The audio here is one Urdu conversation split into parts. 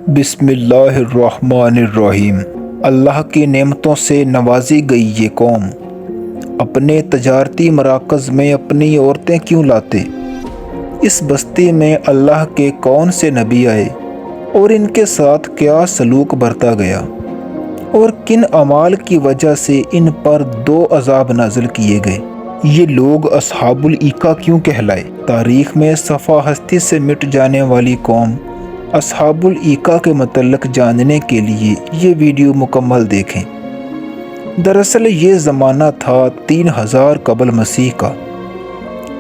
بسم اللہ الرحمن الرحیم۔ اللہ کی نعمتوں سے نوازی گئی یہ قوم اپنے تجارتی مراکز میں اپنی عورتیں کیوں لاتے؟ اس بستی میں اللہ کے کون سے نبی آئے اور ان کے ساتھ کیا سلوک برتا گیا اور کن اعمال کی وجہ سے ان پر 2 عذاب نازل کیے گئے؟ یہ لوگ اصحاب الایکا کیوں کہلائے؟ تاریخ میں صفحہ ہستی سے مٹ جانے والی قوم اصحاب الایکا کے متعلق جاننے کے لیے یہ ویڈیو مکمل دیکھیں۔ دراصل یہ زمانہ تھا 3000 قبل مسیح کا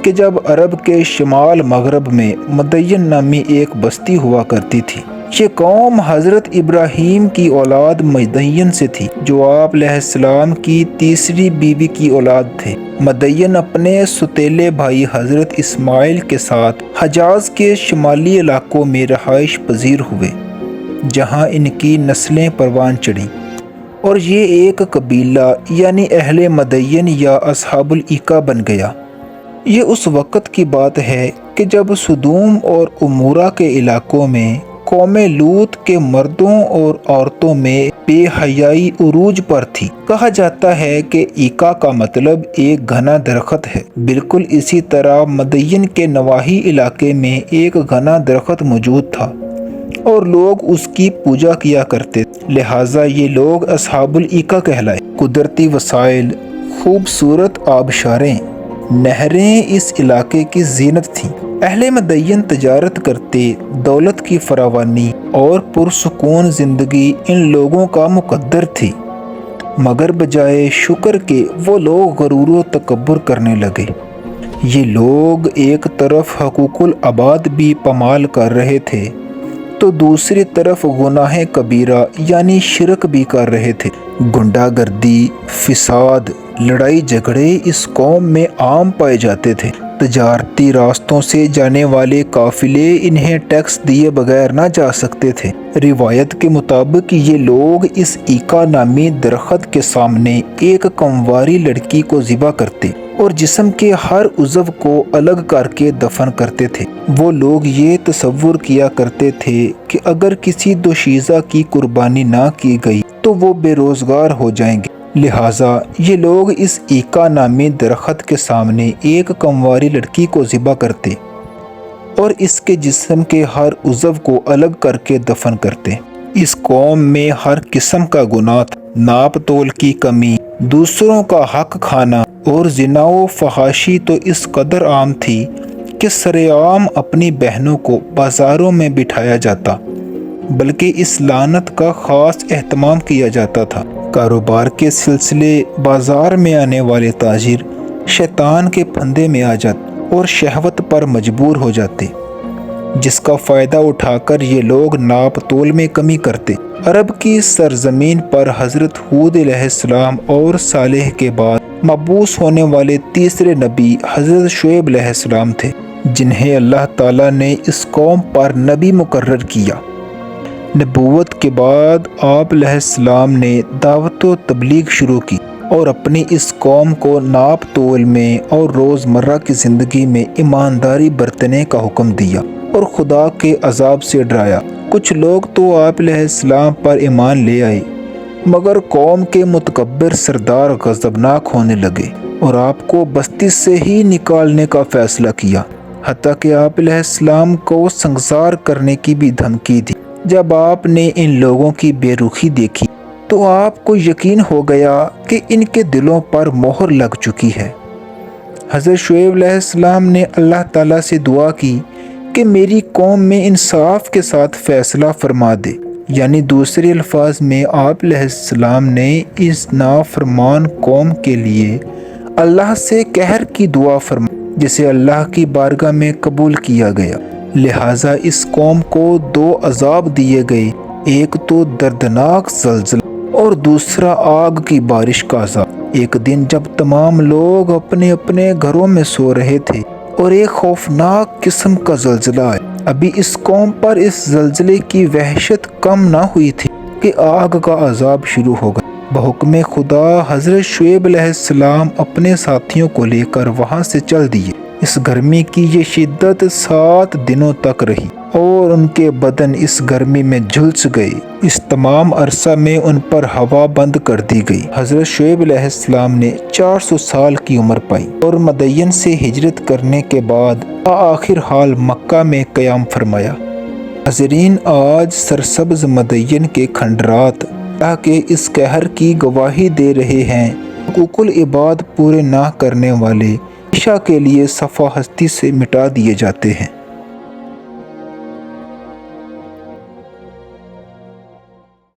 کہ جب عرب کے شمال مغرب میں مدین نامی ایک بستی ہوا کرتی تھی۔ یہ قوم حضرت ابراہیم کی اولاد مدین سے تھی جو آپ علیہ السلام کی تیسری بیوی کی اولاد تھے۔ مدین اپنے ستیلے بھائی حضرت اسماعیل کے ساتھ حجاز کے شمالی علاقوں میں رہائش پذیر ہوئے جہاں ان کی نسلیں پروان چڑھیں اور یہ ایک قبیلہ یعنی اہل مدین یا اصحاب الایکا بن گیا۔ یہ اس وقت کی بات ہے کہ جب سدوم اور عمورہ کے علاقوں میں قوم لوط کے مردوں اور عورتوں میں بے حیائی عروج پر تھی۔ کہا جاتا ہے کہ ایکا کا مطلب ایک گھنا درخت ہے۔ بالکل اسی طرح مدین کے نواحی علاقے میں ایک گھنا درخت موجود تھا اور لوگ اس کی پوجا کیا کرتے تھے، لہٰذا یہ لوگ اصحاب الایکا کہلائے۔ قدرتی وسائل، خوبصورت آبشاریں، نہریں اس علاقے کی زینت تھیں۔ اہل مدین تجارت کرتے، دولت کی فراوانی اور پرسکون زندگی ان لوگوں کا مقدر تھی، مگر بجائے شکر کے وہ لوگ غرور و تکبر کرنے لگے۔ یہ لوگ ایک طرف حقوق العباد بھی پامال کر رہے تھے تو دوسری طرف گناہ کبیرہ یعنی شرک بھی کر رہے تھے۔ گنڈا گردی، فساد، لڑائی جھگڑے اس قوم میں عام پائے جاتے تھے۔ تجارتی راستوں سے جانے والے قافلے انہیں ٹیکس دیے بغیر نہ جا سکتے تھے۔ روایت کے مطابق یہ لوگ اس ایکا نامی درخت کے سامنے ایک کنواری لڑکی کو ذبح کرتے اور جسم کے ہر عضو کو الگ کر کے دفن کرتے تھے۔ وہ لوگ یہ تصور کیا کرتے تھے کہ اگر کسی دوشیزہ کی قربانی نہ کی گئی تو وہ بے روزگار ہو جائیں گے، لہٰذا یہ لوگ اس ایکا نامی درخت کے سامنے ایک کنواری لڑکی کو ذبح کرتے اور اس کے جسم کے ہر عضو کو الگ کر کے دفن کرتے۔ اس قوم میں ہر قسم کا گناہ تھا۔ ناپ تول کی کمی، دوسروں کا حق کھانا اور زنا و فحاشی تو اس قدر عام تھی کہ سرعام اپنی بہنوں کو بازاروں میں بٹھایا جاتا، بلکہ اس لعنت کا خاص اہتمام کیا جاتا تھا۔ کاروبار کے سلسلے بازار میں آنے والے تاجر شیطان کے پھندے میں آ جاتے اور شہوت پر مجبور ہو جاتے، جس کا فائدہ اٹھا کر یہ لوگ ناپ تول میں کمی کرتے۔ عرب کی سرزمین پر حضرت ہود علیہ السلام اور صالح کے بعد مبعوث ہونے والے تیسرے نبی حضرت شعیب علیہ السلام تھے، جنہیں اللہ تعالیٰ نے اس قوم پر نبی مقرر کیا۔ نبوت کے بعد آپ علیہ السلام نے دعوت و تبلیغ شروع کی اور اپنی اس قوم کو ناپ تول میں اور روزمرہ کی زندگی میں ایمانداری برتنے کا حکم دیا اور خدا کے عذاب سے ڈرایا۔ کچھ لوگ تو آپ علیہ السلام پر ایمان لے آئے، مگر قوم کے متکبر سردار غضبناک ہونے لگے اور آپ کو بستی سے ہی نکالنے کا فیصلہ کیا، حتیٰ کہ آپ علیہ السلام کو سنگسار کرنے کی بھی دھمکی دی۔ جب آپ نے ان لوگوں کی بے رخی دیکھی تو آپ کو یقین ہو گیا کہ ان کے دلوں پر مہر لگ چکی ہے۔ حضرت شعیب علیہ السلام نے اللہ تعالیٰ سے دعا کی کہ میری قوم میں انصاف کے ساتھ فیصلہ فرما دے، یعنی دوسرے الفاظ میں آپ علیہ السلام نے اس نافرمان قوم کے لیے اللہ سے قہر کی دعا فرمائی، جسے اللہ کی بارگاہ میں قبول کیا گیا۔ لہٰذا اس قوم کو 2 عذاب دیے گئے، ایک تو دردناک زلزلہ اور دوسرا آگ کی بارش کا عذاب۔ ایک دن جب تمام لوگ اپنے اپنے گھروں میں سو رہے تھے اور ایک خوفناک قسم کا زلزلہ آیا۔ ابھی اس قوم پر اس زلزلے کی وحشت کم نہ ہوئی تھی کہ آگ کا عذاب شروع ہو گیا۔ بحکم خدا حضرت شعیب علیہ السلام اپنے ساتھیوں کو لے کر وہاں سے چل دیے۔ اس گرمی کی یہ شدت 7 دنوں تک رہی اور ان کے بدن اس گرمی میں جھلس گئے۔ اس تمام عرصہ میں ان پر ہوا بند کر دی گئی۔ حضرت شعیب علیہ السلام نے 400 سال کی عمر پائی اور مدین سے ہجرت کرنے کے بعد آخر حال مکہ میں قیام فرمایا۔ حاضرین، آج سرسبز مدین کے کھنڈرات اللہ کے اس قہر کی گواہی دے رہے ہیں۔ حقوق العباد پورے نہ کرنے والے ہمیشہ کے لیے صفحہ ہستی سے مٹا دیے جاتے ہیں۔